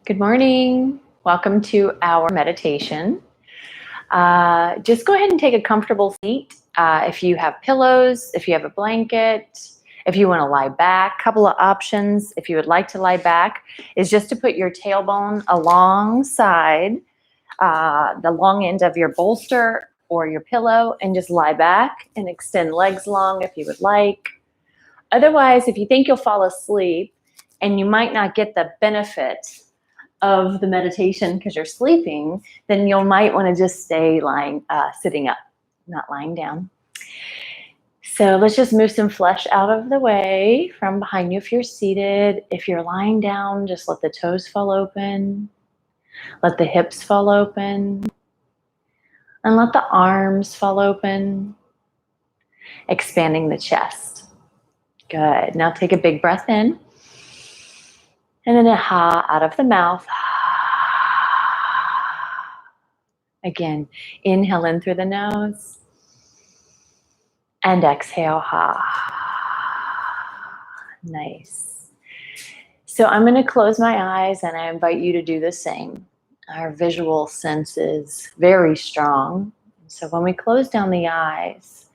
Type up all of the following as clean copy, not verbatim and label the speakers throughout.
Speaker 1: Good morning. Welcome to our meditation. Just go ahead and take a comfortable seat. If you have pillows, if you have a blanket, if you want to lie back, a couple of options. If you would like to lie back, is just to put your tailbone alongside the long end of your bolster or your pillow and just lie back and extend legs long if you would like. Otherwise, if you think you'll fall asleep and you might not get the benefit of the meditation because you're sleeping, then you might want to just stay sitting up, not lying down. So let's just move some flesh out of the way from behind you if you're seated. If you're lying down, just let the toes fall open. Let the hips fall open. And let the arms fall open, expanding the chest. Good. Now take a big breath in. And then a ha out of the mouth. Again, inhale in through the nose. And exhale, ha. Nice. So I'm going to close my eyes and I invite you to do the same. Our visual sense is very strong. So when we close down the eyes,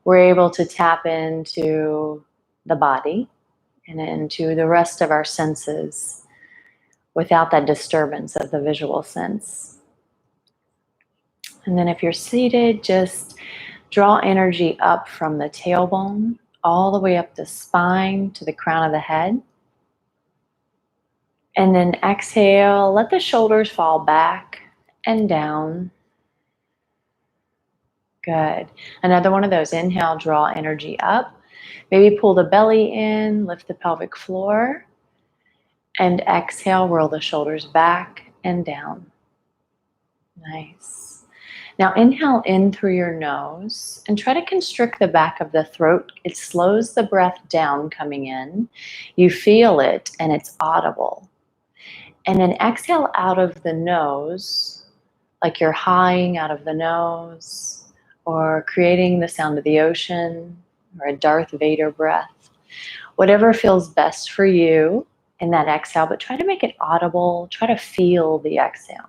Speaker 1: we're able to tap into the body and into the rest of our senses without that disturbance of the visual sense. And then if you're seated, just draw energy up from the tailbone all the way up the spine to the crown of the head. And then exhale, let the shoulders fall back and down. Good. Another one of those. Inhale, draw energy up. Maybe pull the belly in, lift the pelvic floor. And exhale, roll the shoulders back and down. Nice. Now inhale in through your nose and try to constrict the back of the throat. It slows the breath down coming in. You feel it and it's audible. And then exhale out of the nose, like you're hawing out of the nose or creating the sound of the ocean or a Darth Vader breath. Whatever feels best for you in that exhale, but try to make it audible. Try to feel the exhale.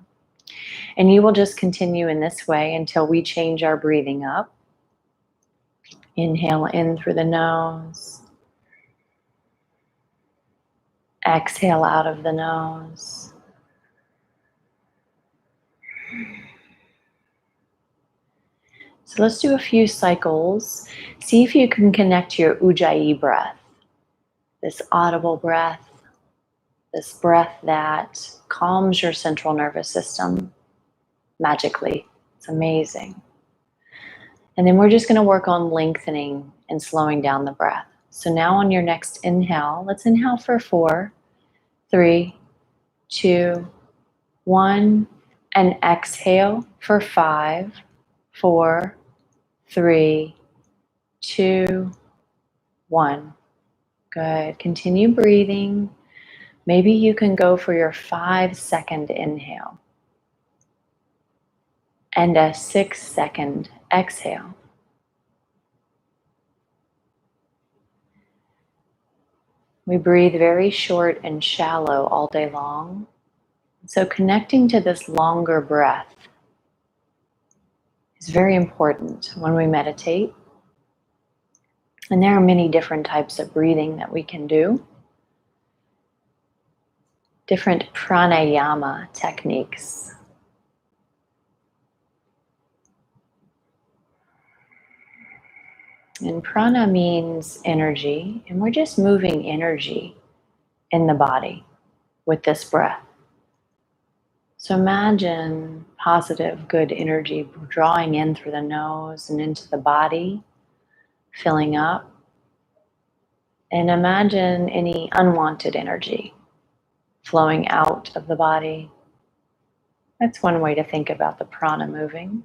Speaker 1: And you will just continue in this way until we change our breathing up. Inhale in through the nose. Exhale out of the nose. So let's do a few cycles. See if you can connect to your Ujjayi breath. This audible breath. This breath that calms your central nervous system magically. It's amazing. And then we're just going to work on lengthening and slowing down the breath. So now on your next inhale, let's inhale for 4, 3, 2, 1, and exhale for 5, 4, 3, 2, 1. Good. Continue breathing. Maybe you can go for your 5-second inhale and a 6-second exhale. We breathe very short and shallow all day long. So connecting to this longer breath is very important when we meditate. And there are many different types of breathing that we can do. Different pranayama techniques. And prana means energy, and we're just moving energy in the body with this breath. So imagine positive, good energy drawing in through the nose and into the body, filling up. And imagine any unwanted energy flowing out of the body. That's one way to think about the prana moving.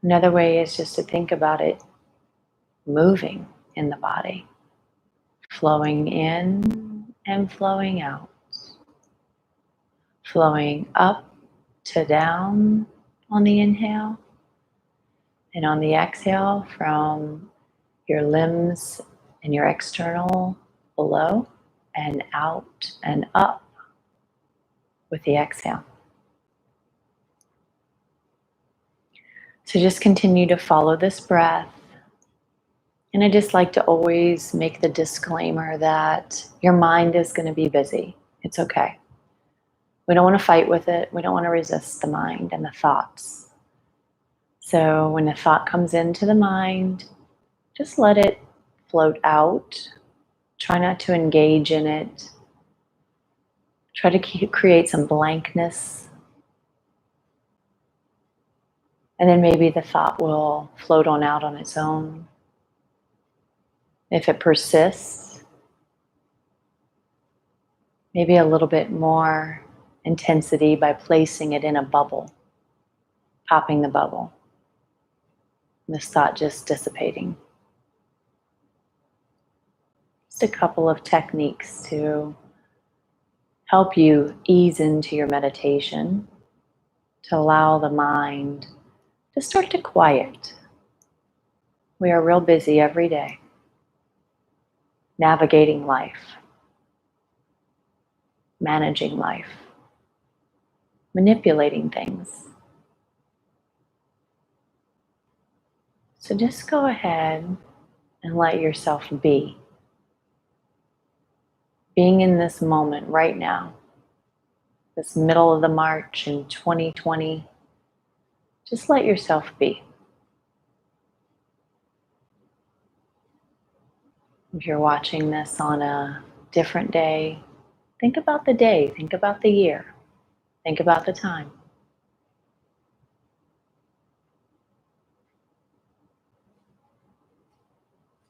Speaker 1: Another way is just to think about it moving in the body, flowing in and flowing out, flowing up to down on the inhale, and on the exhale from your limbs and your external below and out and up with the exhale. So just continue to follow this breath. And I just like to always make the disclaimer that your mind is going to be busy. It's okay. We don't want to fight with it. We don't want to resist the mind and the thoughts. So when a thought comes into the mind, just let it float out. Try not to engage in it. Try to create some blankness. And then maybe the thought will float on out on its own. If it persists, maybe a little bit more intensity by placing it in a bubble, popping the bubble. And this thought just dissipating. Just a couple of techniques to help you ease into your meditation, to allow the mind to start to quiet. We are real busy every day, navigating life, managing life, manipulating things. So just go ahead and let yourself be. Being in this moment right now, this middle of the March in 2020, just let yourself be. If you're watching this on a different day, think about the day, think about the year, think about the time.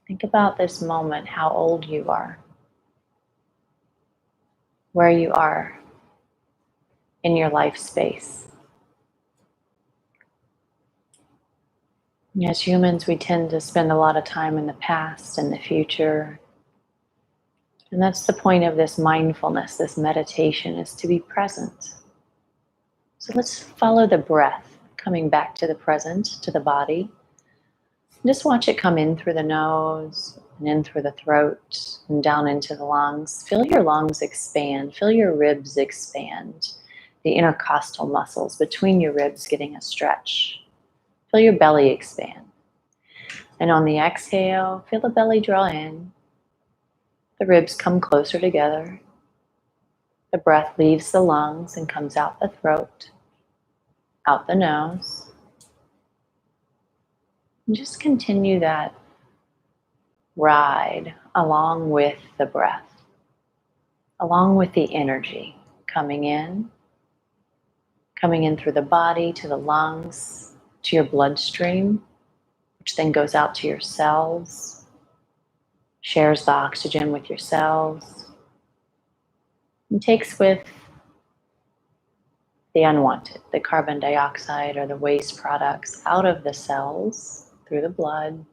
Speaker 1: Think about this moment, how old you are, where you are in your life space. As humans, we tend to spend a lot of time in the past and the future. And that's the point of this mindfulness, this meditation, is to be present. So let's follow the breath, coming back to the present, to the body. Just watch it come in through the nose and in through the throat and down into the lungs. Feel your lungs expand. Feel your ribs expand. The intercostal muscles between your ribs getting a stretch. Feel your belly expand. And on the exhale, feel the belly draw in. The ribs come closer together. The breath leaves the lungs and comes out the throat, out the nose. And just continue that ride along with the breath, along with the energy coming in through the body to the lungs, to your bloodstream, which then goes out to your cells, shares the oxygen with your cells, and takes with the unwanted, the carbon dioxide or the waste products out of the cells, through the blood,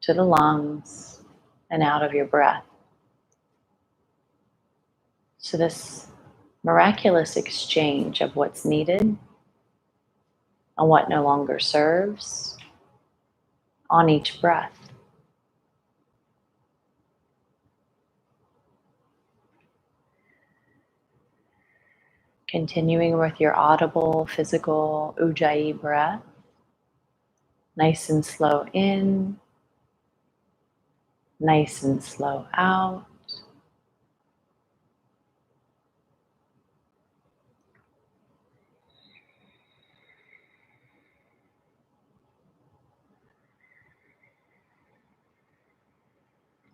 Speaker 1: to the lungs, and out of your breath. So this miraculous exchange of what's needed and what no longer serves on each breath. Continuing with your audible, physical Ujjayi breath. Nice and slow in, nice and slow out.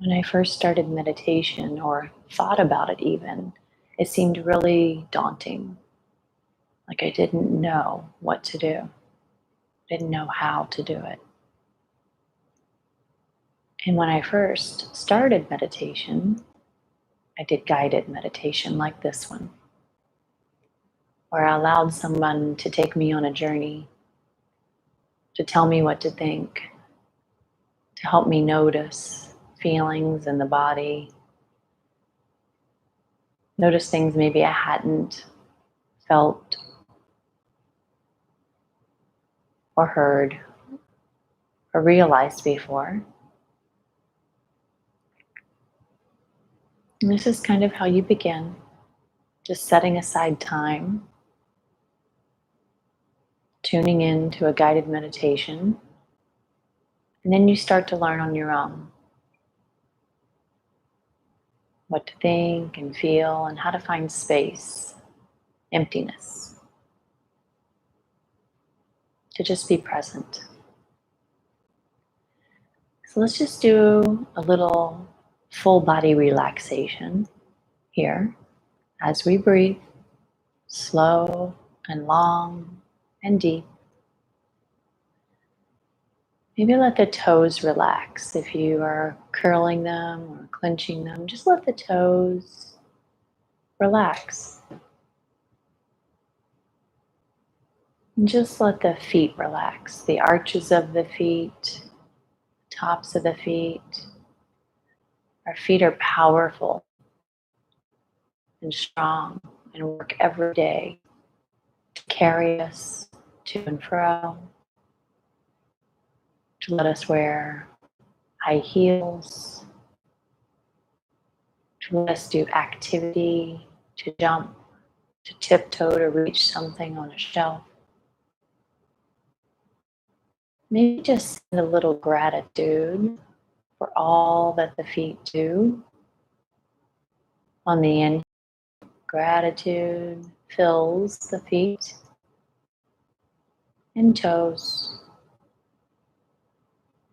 Speaker 1: When I first started meditation or thought about it even, it seemed really daunting. Like I didn't know what to do. Didn't know how to do it. And when I first started meditation, I did guided meditation like this one, where I allowed someone to take me on a journey, to tell me what to think, to help me notice feelings in the body, notice things maybe I hadn't felt or heard or realized before. And this is kind of how you begin. just setting aside time, tuning in to a guided meditation, and then you start to learn on your own what to think and feel and how to find space, emptiness, to just be present. So let's just do a little full body relaxation here as we breathe, slow and long and deep. Maybe let the toes relax. If you are curling them or clenching them, just let the toes relax. And just let the feet relax. The arches of the feet, tops of the feet. Our feet are powerful and strong and work every day to carry us to and fro, to let us wear high heels, to let us do activity, to jump, to tiptoe, to reach something on a shelf. Maybe just send a little gratitude for all that the feet do. On the inhale, gratitude fills the feet and toes.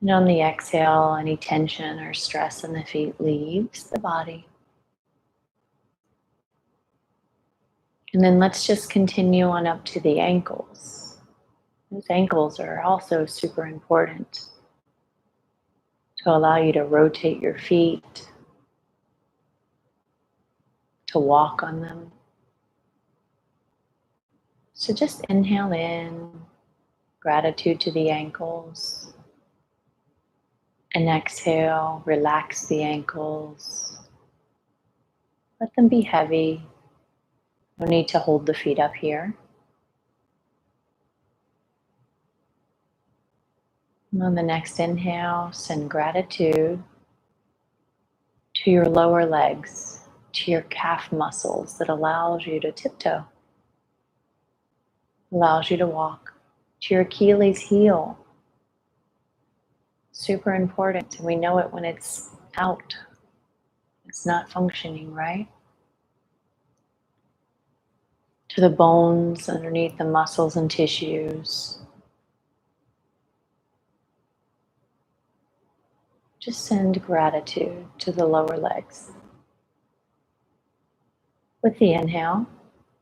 Speaker 1: And on the exhale, any tension or stress in the feet leaves the body. And then let's just continue on up to the ankles. Those ankles are also super important to allow you to rotate your feet, to walk on them. So just inhale in, gratitude to the ankles. And exhale, relax the ankles. Let them be heavy. No need to hold the feet up here. And on the next inhale, send gratitude to your lower legs, to your calf muscles that allows you to tiptoe, allows you to walk, to your Achilles heel. Super important, and we know it when it's out. It's not functioning, right? To the bones underneath the muscles and tissues. Just send gratitude to the lower legs. With the inhale,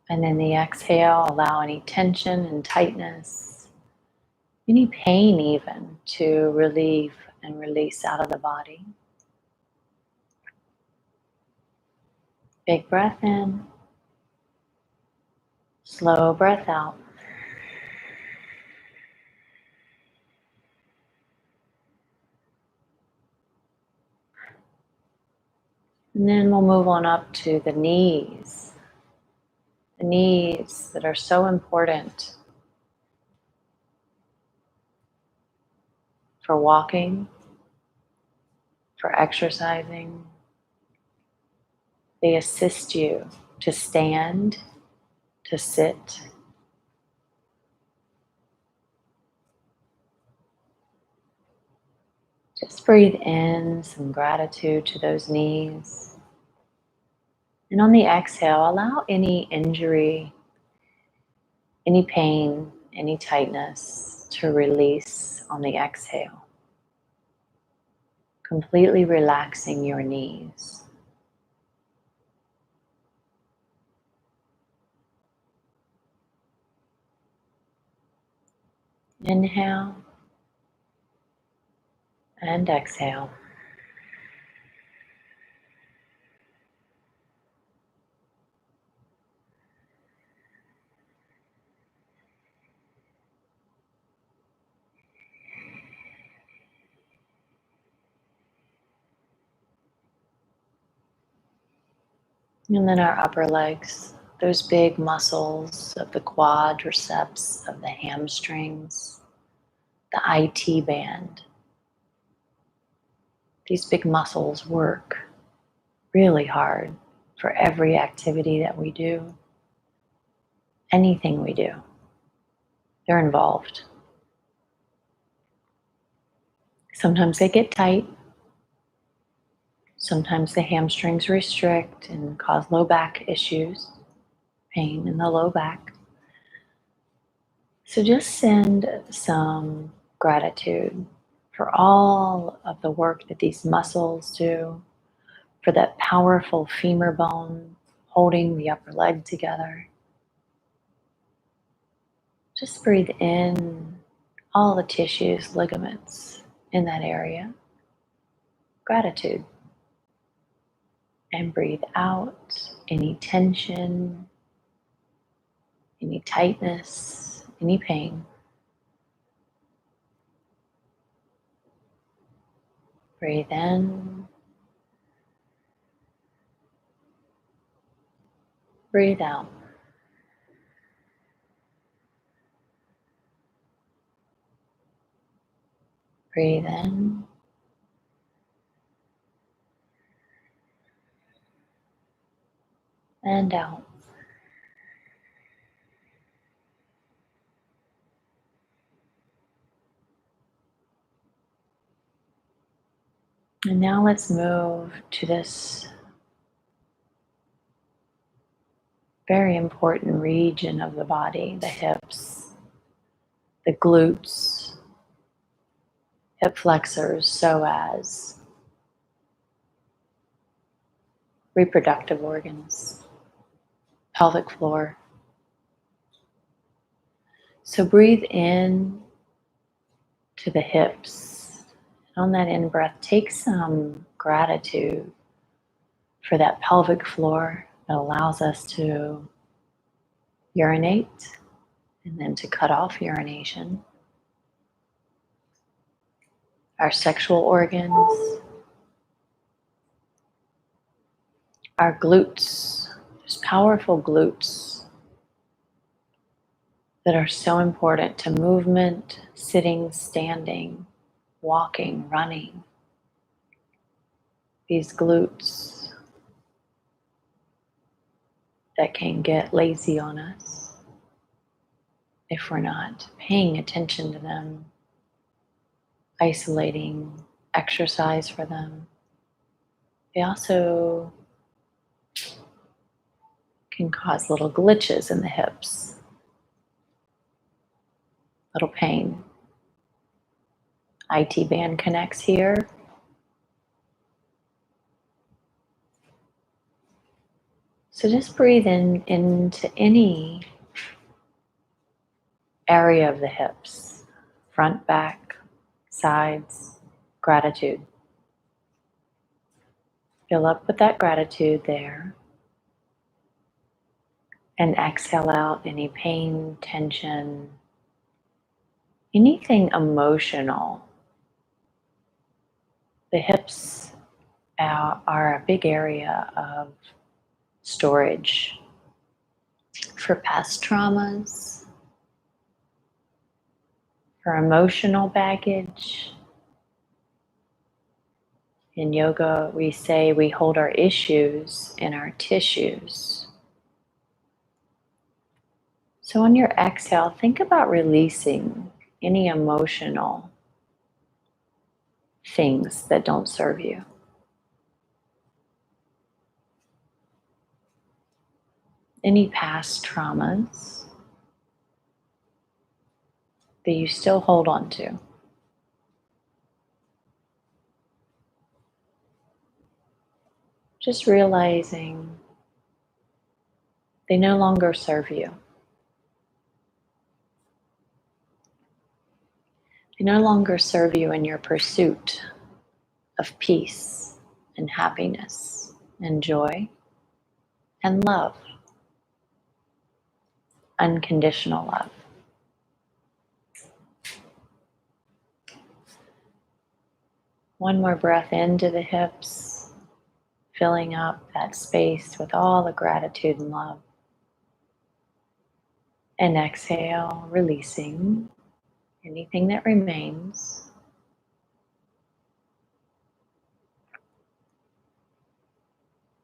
Speaker 1: and then the exhale, allow any tension and tightness, any pain even, to relieve and release out of the body. Big breath in, slow breath out. And then we'll move on up to the knees. The knees that are so important for walking, for exercising. They assist you to stand, to sit. Just breathe in some gratitude to those knees. And on the exhale, allow any injury, any pain, any tightness to release on the exhale. Completely relaxing your knees. Inhale and exhale. And then our upper legs, those big muscles of the quadriceps, of the hamstrings, the IT band. These big muscles work really hard for every activity that we do, anything we do. They're involved. Sometimes they get tight. Sometimes the hamstrings restrict and cause low back issues, pain in the low back. So just send some gratitude for all of the work that these muscles do, for that powerful femur bone holding the upper leg together. Just breathe in all the tissues, ligaments in that area. Gratitude. And breathe out any tension, any tightness, any pain. Breathe in. Breathe out. Breathe in. And out. And now let's move to this very important region of the body, the hips, the glutes, hip flexors, psoas, reproductive organs, pelvic floor. So breathe in to the hips. On that in-breath, take some gratitude for that pelvic floor that allows us to urinate and then to cut off urination. Our sexual organs, our glutes, there's powerful glutes that are so important to movement, sitting, standing, walking, running. These glutes that can get lazy on us if we're not paying attention to them, isolating exercise for them. They also can cause little glitches in the hips, little pain. IT band connects here. So just breathe in into any area of the hips, front, back, sides, gratitude. Fill up with that gratitude there. And exhale out any pain, tension, anything emotional. The hips are a big area of storage for past traumas, for emotional baggage. In yoga, we say we hold our issues in our tissues. So on your exhale, think about releasing any emotional things that don't serve you. Any past traumas that you still hold on to. Just realizing they no longer serve you. They no longer serve you in your pursuit of peace and happiness and joy and love, unconditional love. One more breath into the hips, filling up that space with all the gratitude and love. And exhale, releasing anything that remains.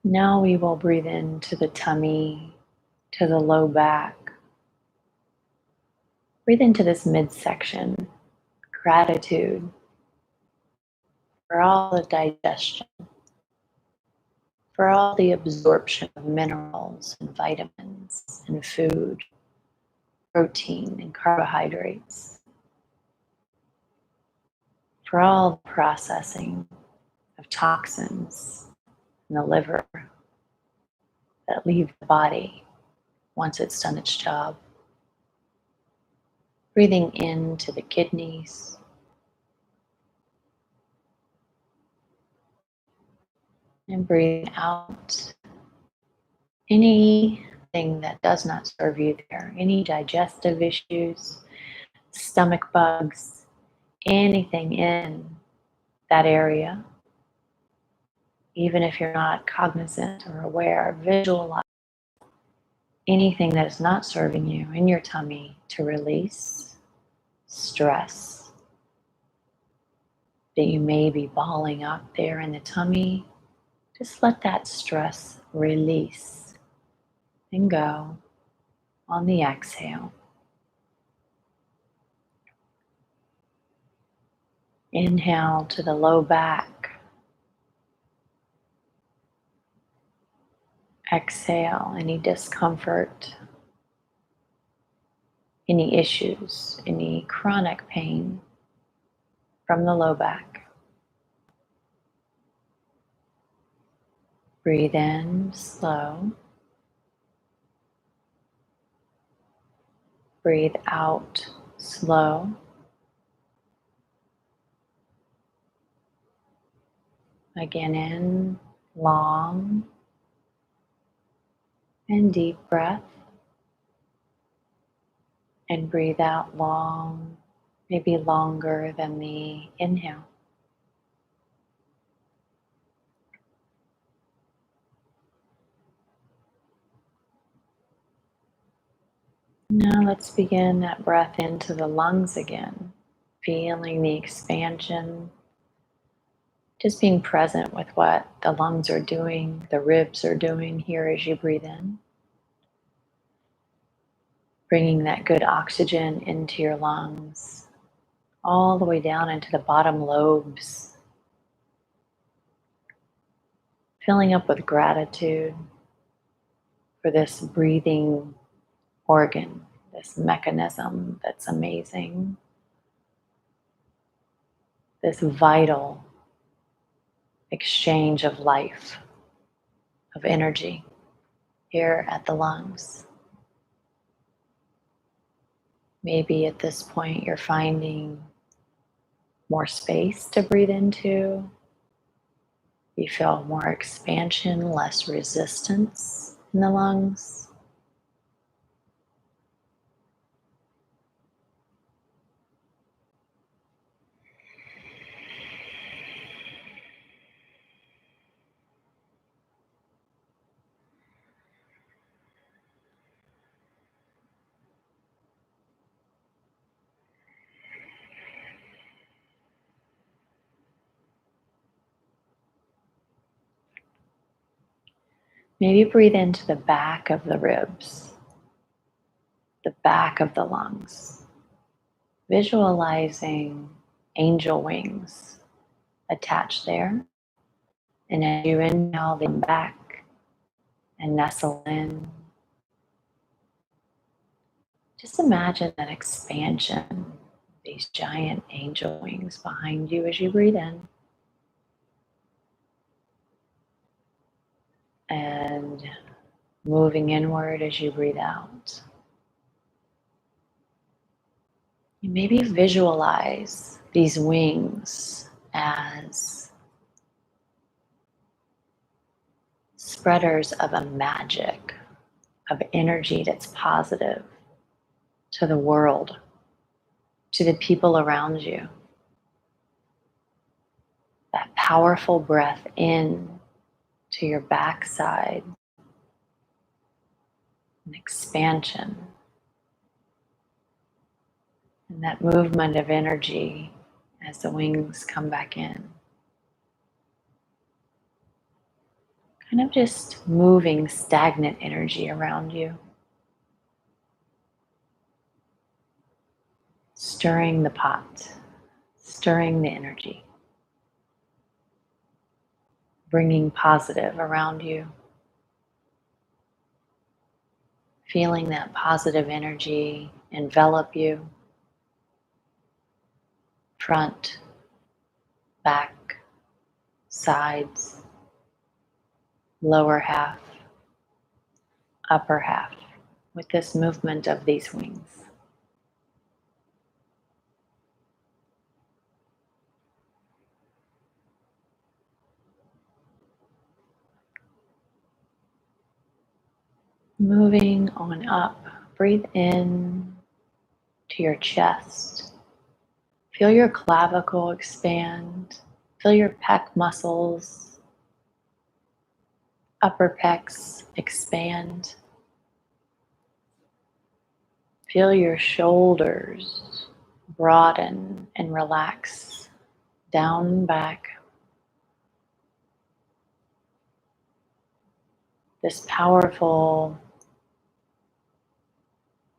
Speaker 1: Now we will breathe into the tummy, to the low back. Breathe into this midsection. Gratitude for all the digestion, for all the absorption of minerals and vitamins and food, protein and carbohydrates, for all the processing of toxins in the liver that leave the body once it's done its job. Breathing into the kidneys, and breathing out anything that does not serve you there, any digestive issues, stomach bugs, anything in that area. Even if you're not cognizant or aware, visualize anything that is not serving you in your tummy to release stress that you may be balling up there in the tummy. Just let that stress release and go on the exhale. Inhale to the low back. Exhale any discomfort, any issues, any chronic pain from the low back. Breathe in slow. Breathe out slow. Again, in long and deep breath. And breathe out long, maybe longer than the inhale. Now let's begin that breath into the lungs again, feeling the expansion, just being present with what the lungs are doing, the ribs are doing here as you breathe in. Bringing that good oxygen into your lungs, all the way down into the bottom lobes. Filling up with gratitude for this breathing organ, this mechanism that's amazing, this vital exchange of life, of energy here at the lungs. Maybe at this point you're finding more space to breathe into. You feel more expansion, less resistance in the lungs. Maybe breathe into the back of the ribs, the back of the lungs, visualizing angel wings attached there. And as you inhale them back and nestle in, just imagine that expansion, these giant angel wings behind you as you breathe in. And moving inward as you breathe out. You maybe visualize these wings as spreaders of a magic, of energy that's positive to the world, to the people around you. That powerful breath in to your backside, an expansion, and that movement of energy as the wings come back in. kind of just moving stagnant energy around you, stirring the pot, stirring the energy, bringing positive around you, feeling that positive energy envelop you, front, back, sides, lower half, upper half, with this movement of these wings. Moving on up, breathe in to your chest. Feel your clavicle expand. Feel your pec muscles, upper pecs expand. Feel your shoulders broaden and relax down, back. This powerful,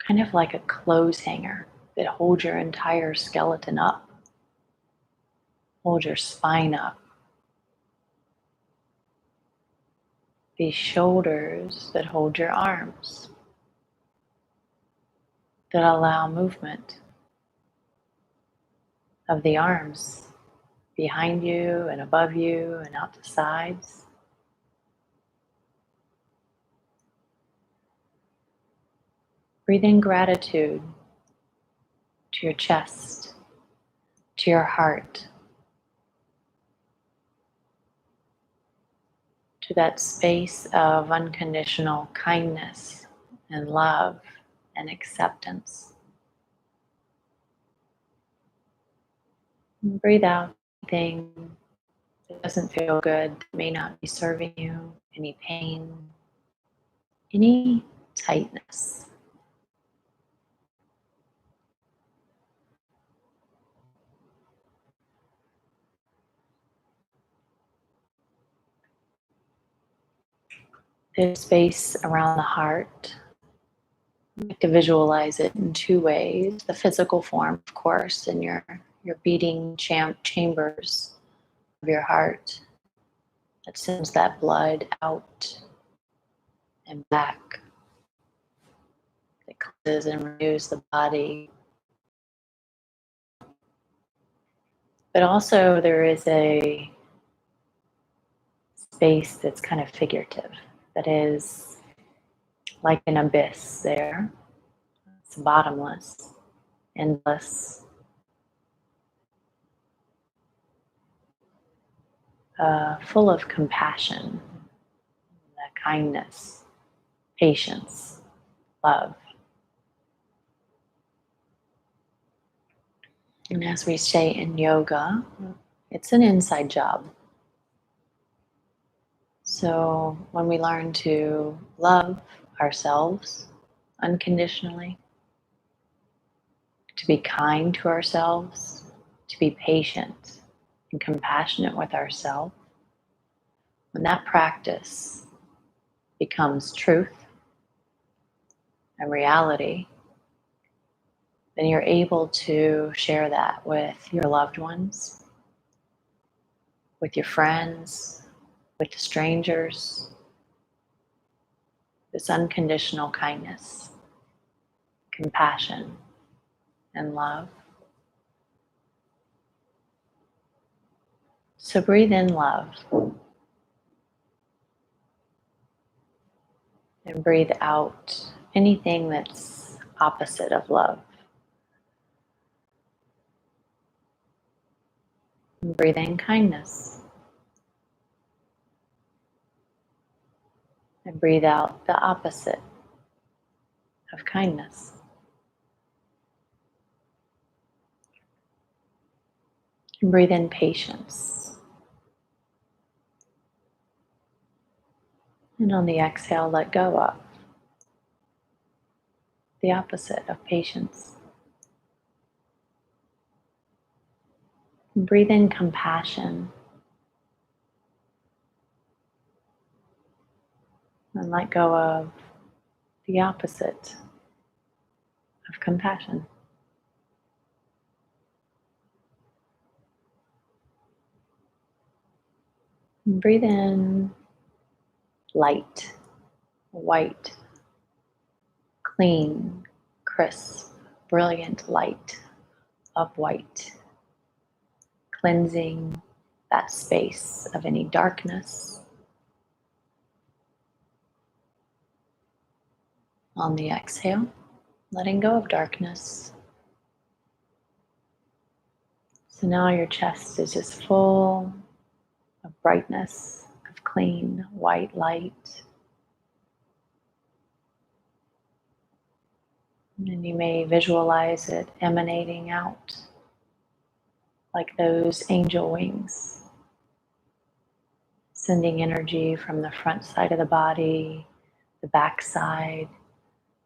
Speaker 1: kind of like a clothes hanger that holds your entire skeleton up, hold your spine up. These shoulders that hold your arms, that allow movement of the arms behind you and above you and out to sides. Breathe in gratitude to your chest, to your heart, to that space of unconditional kindness and love and acceptance. And breathe out anything that doesn't feel good, that may not be serving you, any pain, any tightness. There's space around the heart. I like to visualize it in two ways. The physical form, of course, in your beating chambers of your heart that sends that blood out and back. It cleanses and renews the body. But also there is a space that's kind of figurative, that is like an abyss there. It's bottomless, endless, full of compassion, kindness, patience, love. And as we say in yoga, it's an inside job. So when we learn to love ourselves unconditionally, to be kind to ourselves, to be patient and compassionate with ourselves, when that practice becomes truth and reality, then you're able to share that with your loved ones, with your friends, with strangers. This unconditional kindness, compassion, and love. So breathe in love and breathe out anything that's opposite of love. And breathe in kindness. And breathe out the opposite of kindness. And breathe in patience. And on the exhale, let go of the opposite of patience. And breathe in compassion. And let go of the opposite of compassion. And breathe in light, white, clean, crisp, brilliant light of white, cleansing that space of any darkness. On the exhale, letting go of darkness. So now your chest is just full of brightness, of clean white light. And you may visualize it emanating out like those angel wings, sending energy from the front side of the body, the back side,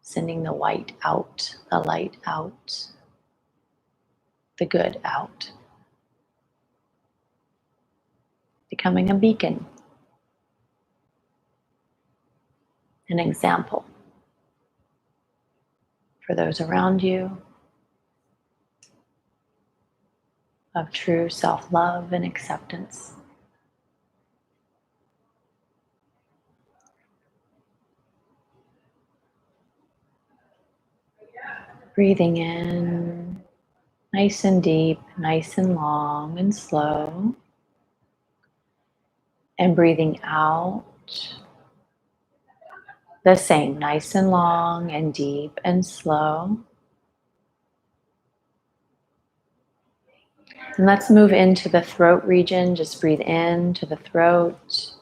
Speaker 1: sending the white out, the light out, the good out. Becoming a beacon, an example for those around you of true self-love and acceptance. Breathing in nice and deep, nice and long and slow. And breathing out the same, nice and long and deep and slow. And let's move into the throat region. Just breathe in to the throat.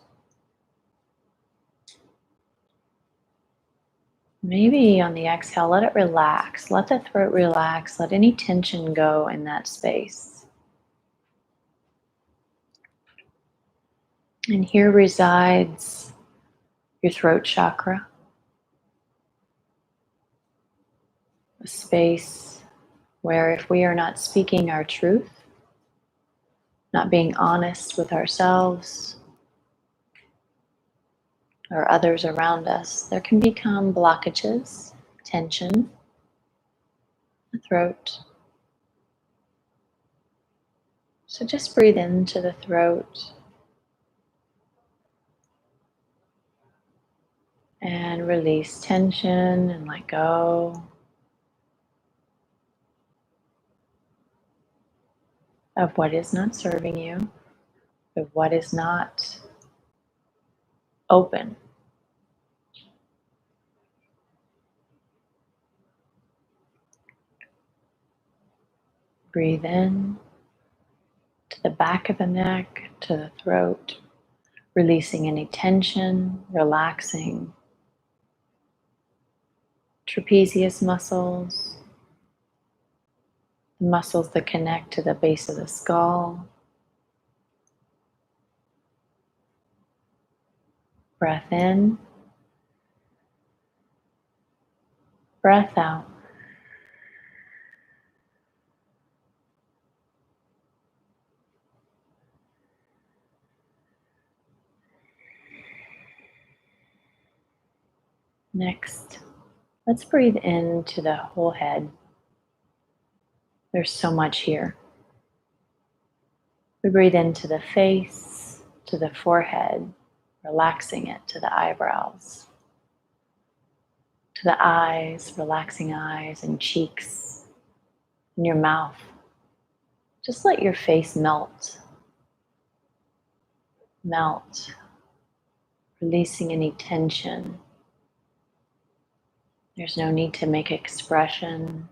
Speaker 1: Maybe on the exhale, let it relax. Let the throat relax. Let any tension go in that space. And here resides your throat chakra, a space where if we are not speaking our truth, not being honest with ourselves or others around us, there can become blockages, tension, the throat. So just breathe into the throat and release tension and let go of what is not serving you, of what is not open. Breathe in to the back of the neck, to the throat, releasing any tension, relaxing trapezius muscles, the muscles that connect to the base of the skull. Breath in, breath out. Next, let's breathe into the whole head. There's so much here. We breathe into the face, to the forehead, relaxing it to the eyebrows, to the eyes, relaxing eyes and cheeks, and your mouth. Just let your face melt. Melt, releasing any tension. There's no need to make expression.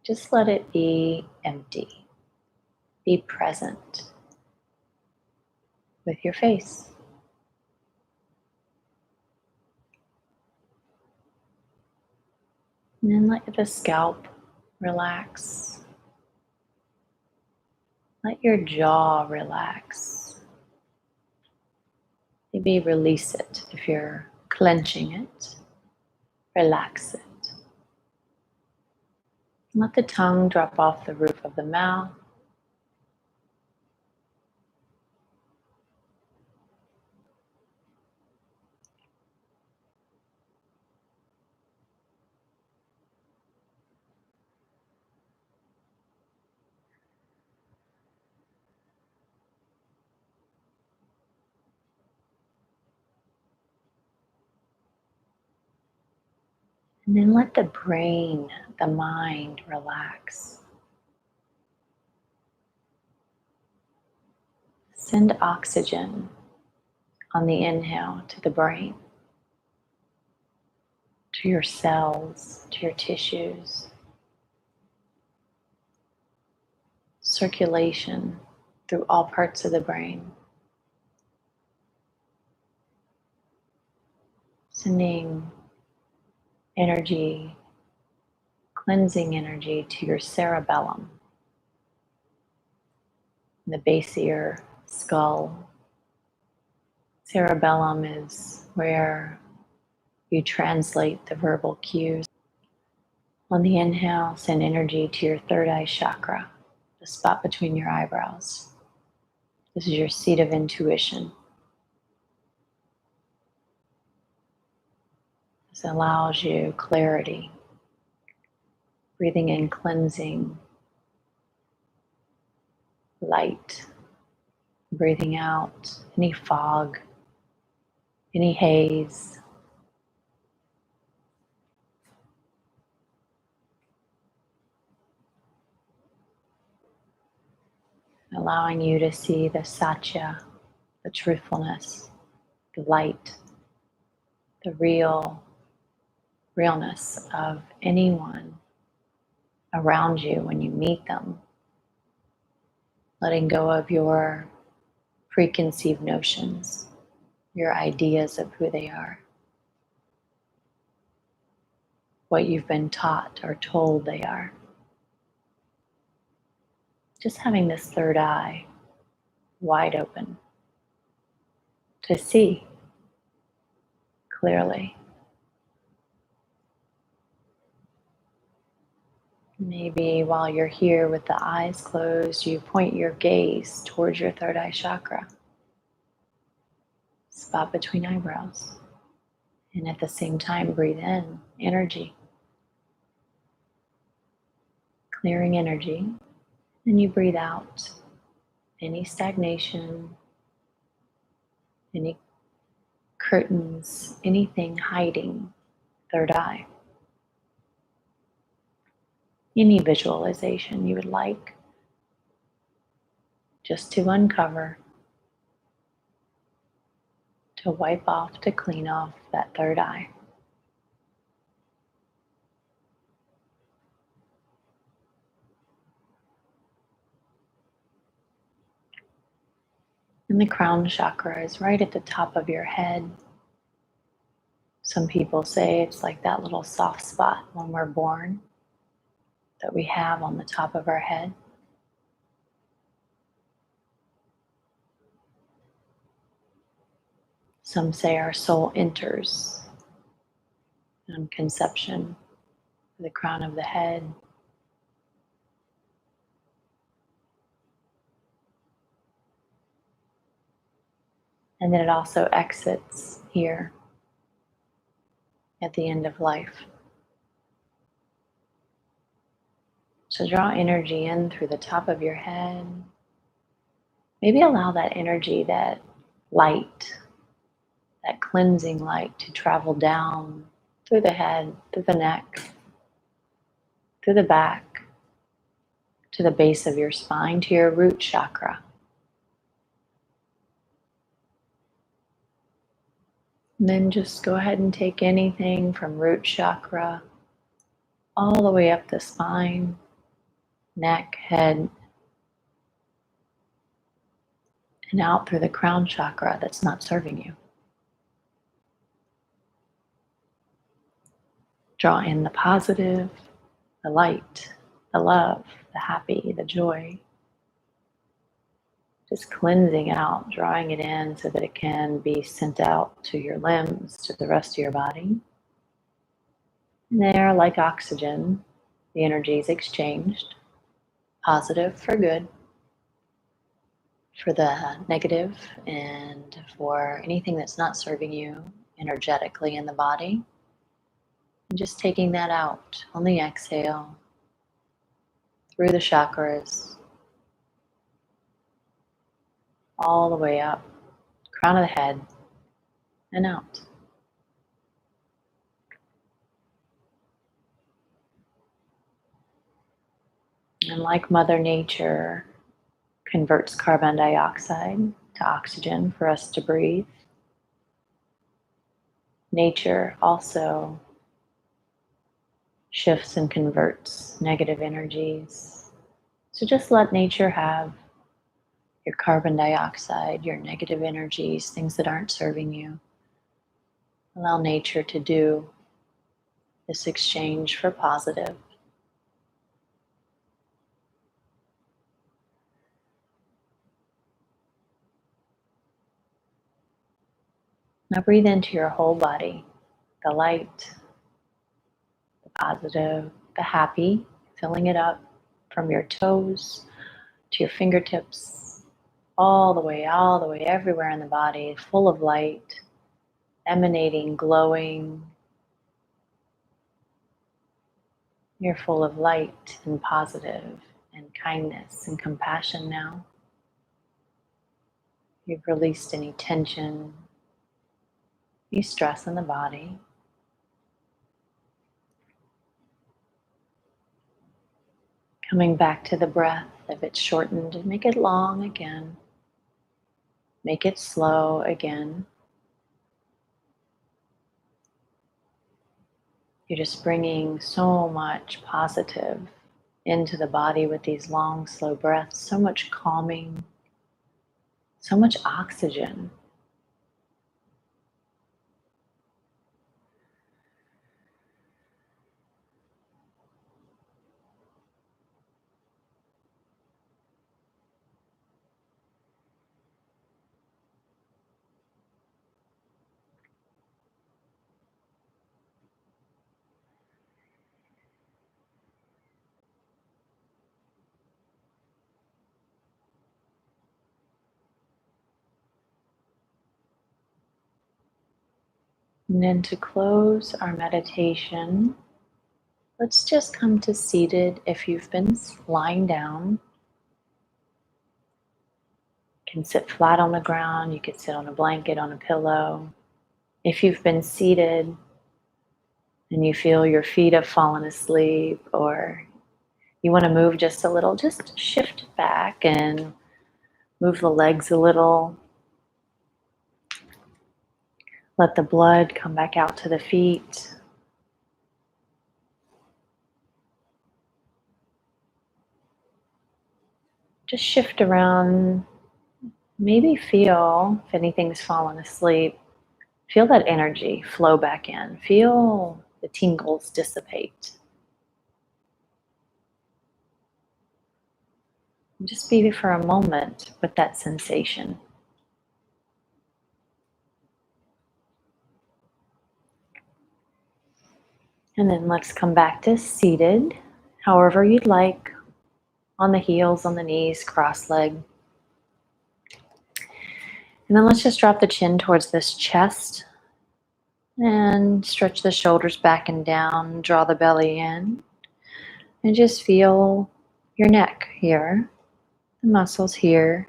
Speaker 1: Just let it be empty. Be present with your face. And then let the scalp relax. Let your jaw relax. Maybe release it if you're clenching it. Relax it. Let the tongue drop off the roof of the mouth. And then let the brain, the mind relax. Send oxygen on the inhale to the brain, to your cells, to your tissues. Circulation through all parts of the brain. Sending energy, cleansing energy to your cerebellum, the base of your skull. Cerebellum is where you translate the verbal cues. On the inhale, send energy to your third eye chakra, the spot between your eyebrows. This is your seat of intuition. This allows you clarity, breathing in cleansing light, breathing out any fog, any haze. Allowing you to see the satya, the truthfulness, the light, the realness of anyone around you when you meet them. Letting go of your preconceived notions, your ideas of who they are, what you've been taught or told they are. Just having this third eye wide open to see clearly. Maybe while you're here with the eyes closed, you point your gaze towards your third eye chakra, spot between eyebrows. And at the same time, breathe in energy, clearing energy. And you breathe out any stagnation, any curtains, anything hiding third eye. Any visualization you would like just to uncover, to wipe off, to clean off that third eye. And the crown chakra is right at the top of your head. Some people say it's like that little soft spot when we're born that we have on the top of our head. Some say our soul enters on conception, the crown of the head. And then it also exits here at the end of life. So draw energy in through the top of your head. Maybe allow that energy, that light, that cleansing light to travel down through the head, through the neck, through the back, to the base of your spine, to your root chakra. And then just go ahead and take anything from root chakra all the way up the spine, neck, head, and out through the crown chakra that's not serving you. Draw in the positive, the light, the love, the happy, the joy. Just cleansing out, drawing it in so that it can be sent out to your limbs, to the rest of your body. And there, like oxygen, the energy is exchanged. Positive for good, for the negative, and for anything that's not serving you energetically in the body. And just taking that out on the exhale through the chakras, all the way up, crown of the head, and out. And like Mother Nature converts carbon dioxide to oxygen for us to breathe, nature also shifts and converts negative energies. So just let nature have your carbon dioxide, your negative energies, things that aren't serving you. Allow nature to do this exchange for positive. Now breathe into your whole body, the light, the positive, the happy, filling it up from your toes to your fingertips, all the way, everywhere in the body, full of light, emanating, glowing. You're full of light and positive and kindness and compassion now. You've released any tension, any stress in the body. Coming back to the breath, if it's shortened, make it long again. Make it slow again. You're just bringing so much positive into the body with these long, slow breaths, so much calming, so much oxygen. And then to close our meditation, let's just come to seated. If you've been lying down, you can sit flat on the ground, you could sit on a blanket, on a pillow. If you've been seated and you feel your feet have fallen asleep, or you want to move just a little, just shift back and move the legs a little. Let the blood come back out to the feet. Just shift around. Maybe feel if anything's fallen asleep. Feel that energy flow back in. Feel the tingles dissipate. And just be for a moment with that sensation. And then let's come back to seated, however you'd like, on the heels, on the knees, cross-legged. And then let's just drop the chin towards this chest and stretch the shoulders back and down, draw the belly in, and just feel your neck here, the muscles here,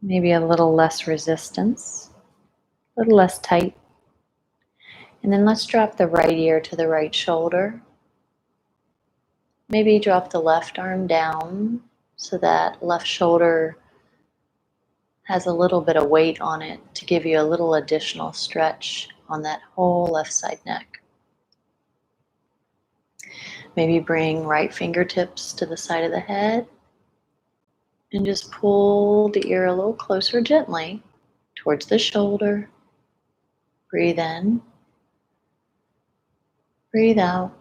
Speaker 1: maybe a little less resistance, a little less tight. And then let's drop the right ear to the right shoulder. Maybe drop the left arm down so that left shoulder has a little bit of weight on it to give you a little additional stretch on that whole left side neck. Maybe bring right fingertips to the side of the head and just pull the ear a little closer gently towards the shoulder. Breathe in, breathe out,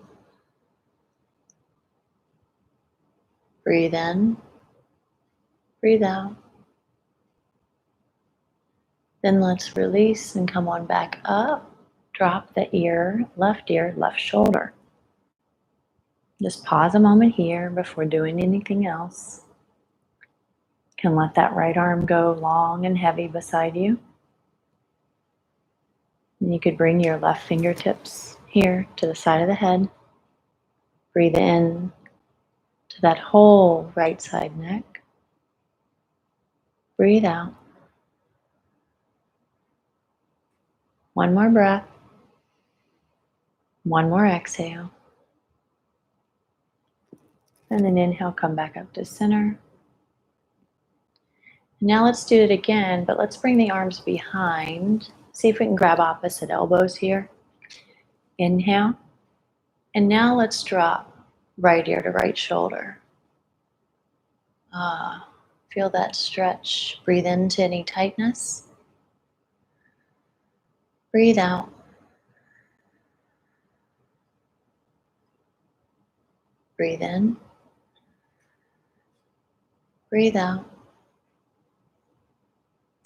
Speaker 1: breathe in, breathe out. Then let's release and come on back up. Drop the ear, left shoulder. Just pause a moment here before doing anything else. You can let that right arm go long and heavy beside you. And you could bring your left fingertips here to the side of the head. Breathe in to that whole right side neck. Breathe out. One more breath. One more exhale. And then inhale, come back up to center. Now let's do it again, but let's bring the arms behind. See if we can grab opposite elbows here. Inhale. And now let's drop right ear to right shoulder. Feel that stretch. Breathe into any tightness. Breathe out. Breathe in. Breathe out.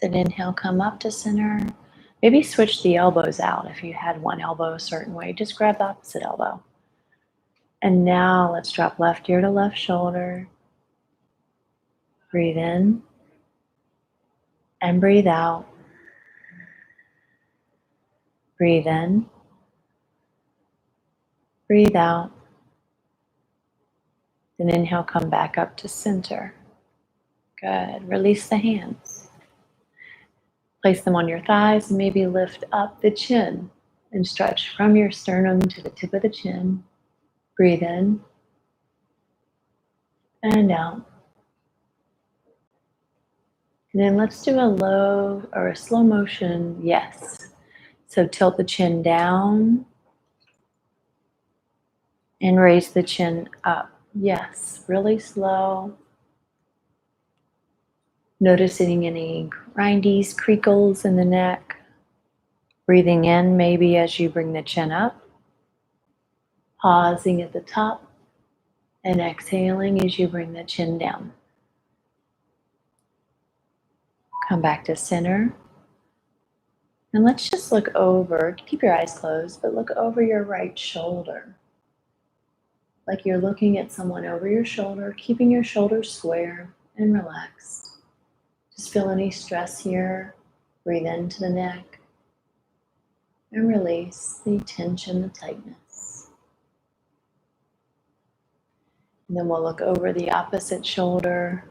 Speaker 1: Then inhale, come up to center. Maybe switch the elbows out. If you had one elbow a certain way, just grab the opposite elbow. And now let's drop left ear to left shoulder. Breathe in and breathe out. Breathe in. Breathe out. Then inhale, come back up to center. Good. Release the hands. Place them on your thighs and maybe lift up the chin and stretch from your sternum to the tip of the chin. Breathe in and out. And then let's do a low or a slow motion yes. So tilt the chin down and raise the chin up. Yes, really slow. Noticing any grindies, creakles in the neck. Breathing in maybe as you bring the chin up. Pausing at the top and exhaling as you bring the chin down. Come back to center. And let's just look over, keep your eyes closed, but look over your right shoulder. Like you're looking at someone over your shoulder, keeping your shoulders square and relaxed. Just feel any stress here. Breathe into the neck and release the tension, the tightness. And then we'll look over the opposite shoulder.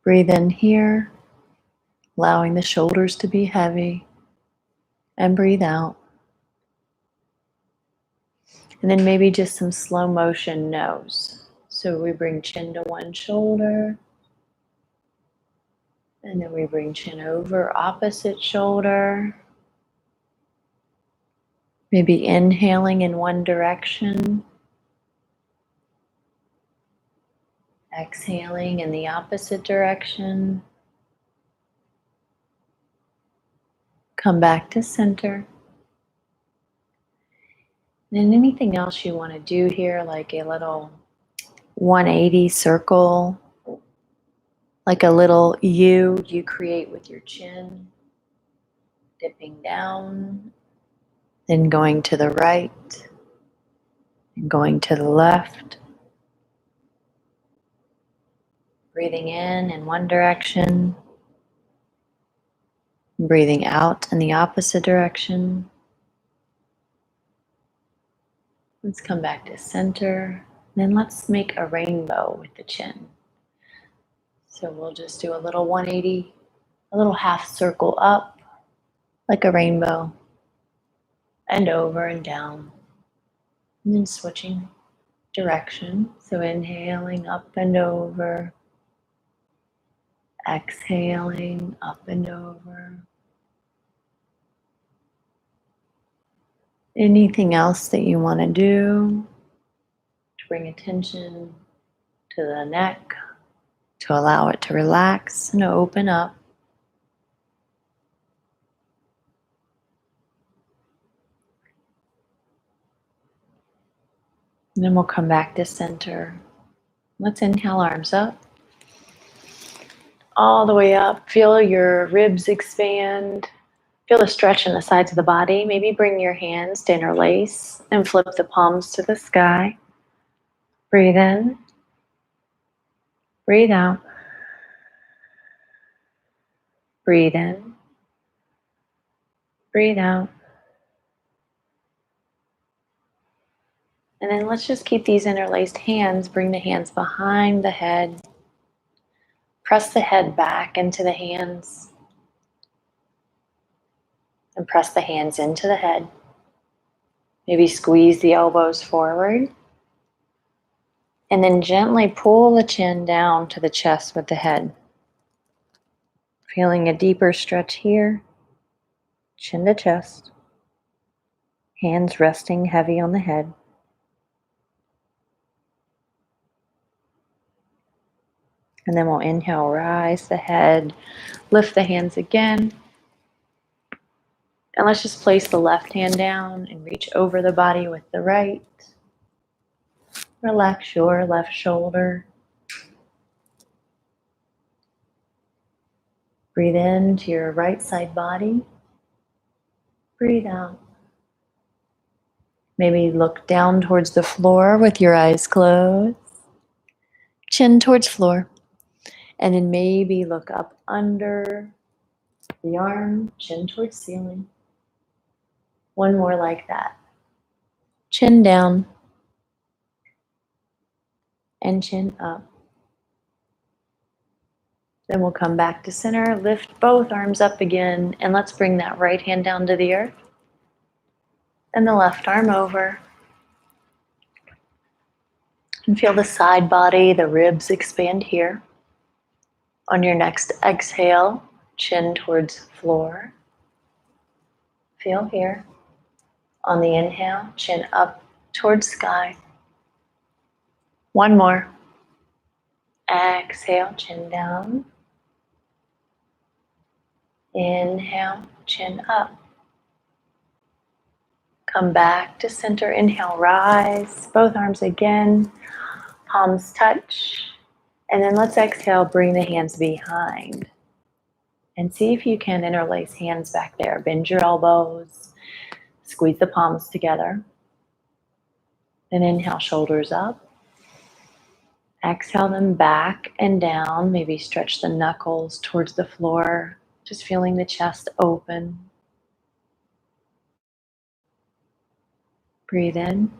Speaker 1: Breathe in here, allowing the shoulders to be heavy, and breathe out. And then maybe just some slow motion nose. So we bring chin to one shoulder, and then we bring chin over opposite shoulder. Maybe inhaling in one direction, exhaling in the opposite direction. Come back to center. And anything else you want to do here, like a little 180 circle, like a little U you create with your chin, dipping down, then going to the right, and going to the left. Breathing in one direction, breathing out in the opposite direction. Let's come back to center. Then let's make a rainbow with the chin. So we'll just do a little 180, a little half circle up, like a rainbow, and over and down. And then switching direction. So inhaling up and over, exhaling up and over. Anything else that you want to do to bring attention to the neck, to allow it to relax and open up. And then we'll come back to center. Let's inhale, arms up. All the way up. Feel your ribs expand. Feel a stretch in the sides of the body. Maybe bring your hands to interlace and flip the palms to the sky. Breathe in. Breathe out. Breathe in. Breathe out. And then let's just keep these interlaced hands. Bring the hands behind the head. Press the head back into the hands. And press the hands into the head. Maybe squeeze the elbows forward. And then gently pull the chin down to the chest with the head. Feeling a deeper stretch here. Chin to chest. Hands resting heavy on the head. And then we'll inhale, rise the head, lift the hands again. And let's just place the left hand down and reach over the body with the right. Relax your left shoulder. Breathe into your right side body. Breathe out. Maybe look down towards the floor with your eyes closed. Chin towards floor. And then maybe look up under the arm, chin towards ceiling. One more like that. Chin down and chin up. Then we'll come back to center, lift both arms up again, and let's bring that right hand down to the earth. And the left arm over. And feel the side body, the ribs expand here. On your next exhale, chin towards floor. Feel here. On the inhale, chin up towards sky. One more. Exhale, chin down. Inhale, chin up. Come back to center. Inhale, rise. Both arms again. Palms touch. And then let's exhale, bring the hands behind. And see if you can interlace hands back there. Bend your elbows. Squeeze the palms together. Then inhale, shoulders up. Exhale them back and down. Maybe stretch the knuckles towards the floor. Just feeling the chest open. Breathe in.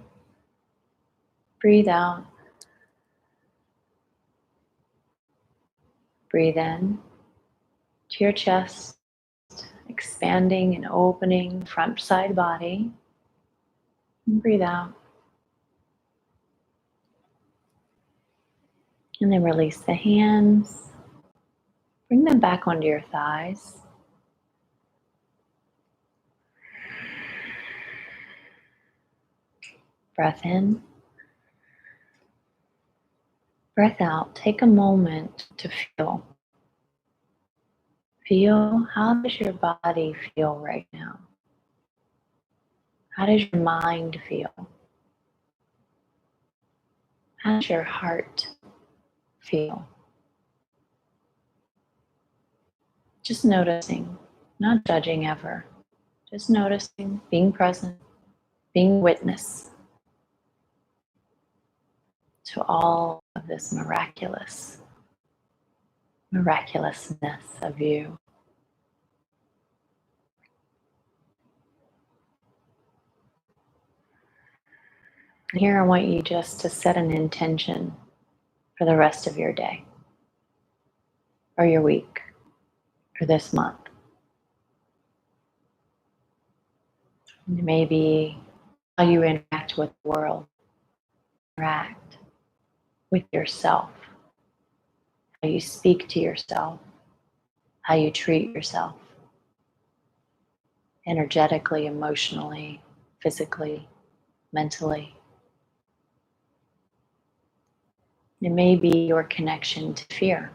Speaker 1: Breathe out. Breathe in to your chest, expanding and opening front side body. And breathe out. And then release the hands. Bring them back onto your thighs. Breath in. Breath out. Take a moment to feel. Feel, how does your body feel right now? How does your mind feel? How does your heart feel? Just noticing, not judging ever. Just noticing, being present, being witness to all of this miraculousness of you. Here I want you just to set an intention for the rest of your day, or your week, or this month. Maybe how you interact with the world, interact with yourself, how you speak to yourself, how you treat yourself, energetically, emotionally, physically, mentally. It may be your connection to fear,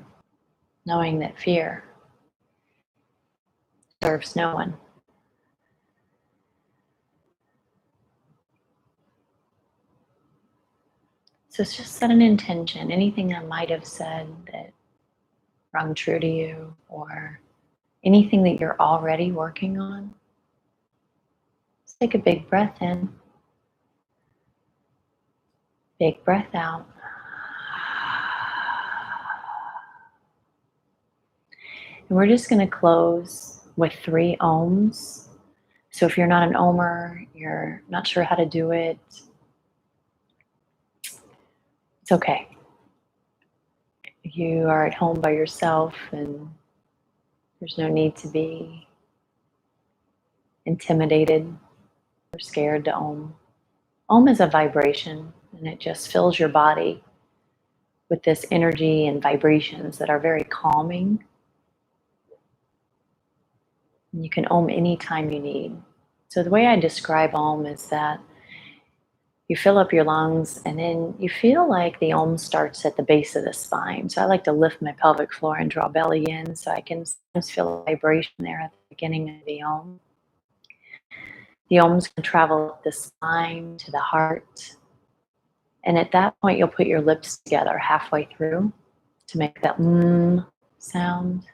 Speaker 1: knowing that fear serves no one. So it's just set an intention, anything I might have said that rung true to you, or anything that you're already working on. Just take a big breath in, big breath out. And we're just going to close with 3 ohms. So if you're not an ohmer, you're not sure how to do it, it's okay. You are at home by yourself and there's no need to be intimidated or scared to ohm. Ohm is a vibration and it just fills your body with this energy and vibrations that are very calming. And you can Om anytime you need. So the way I describe Om is that you fill up your lungs and then you feel like the Om starts at the base of the spine. So I like to lift my pelvic floor and draw belly in so I can sometimes feel a vibration there at the beginning of the Om. The Om's going to travel up the spine to the heart. And at that point, you'll put your lips together halfway through to make that sound.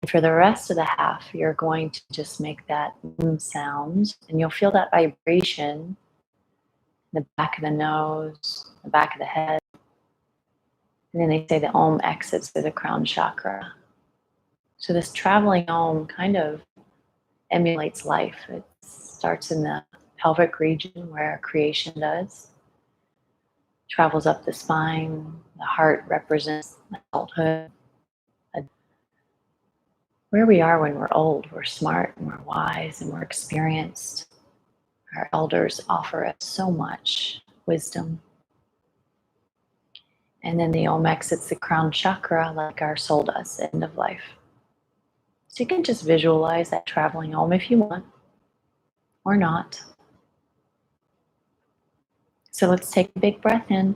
Speaker 1: And for the rest of the half, you're going to just make that sound. And you'll feel that vibration in the back of the nose, the back of the head. And then they say the Om exits through the crown chakra. So this traveling Om kind of emulates life. It starts in the pelvic region where creation does. Travels up the spine. The heart represents adulthood. Where we are when we're old, we're smart and we're wise and we're experienced. Our elders offer us so much wisdom. And then the Om exits the crown chakra like our soul does, end of life. So you can just visualize that traveling Om if you want, or not. So let's take a big breath in.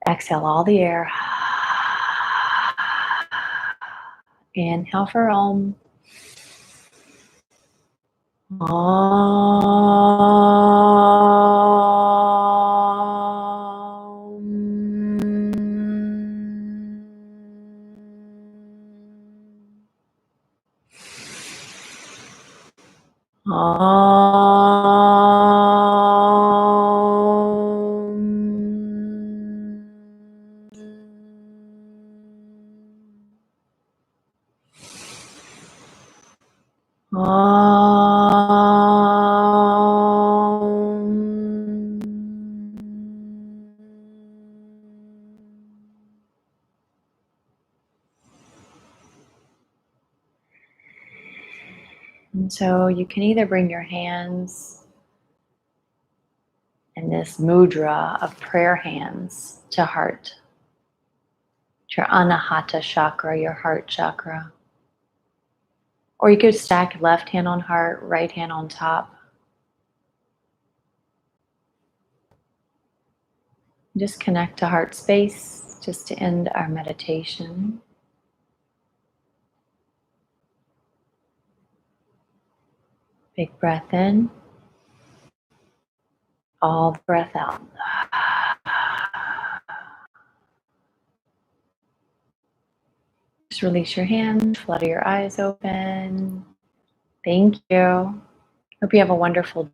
Speaker 1: Exhale all the air. Inhale for Om. And so you can either bring your hands in this mudra of prayer hands to heart, to your Anahata chakra, your heart chakra. Or you could stack left hand on heart, right hand on top. Just connect to heart space, just to end our meditation. Big breath in. All the breath out. Just release your hand, flutter your eyes open. Thank you. Hope you have a wonderful day.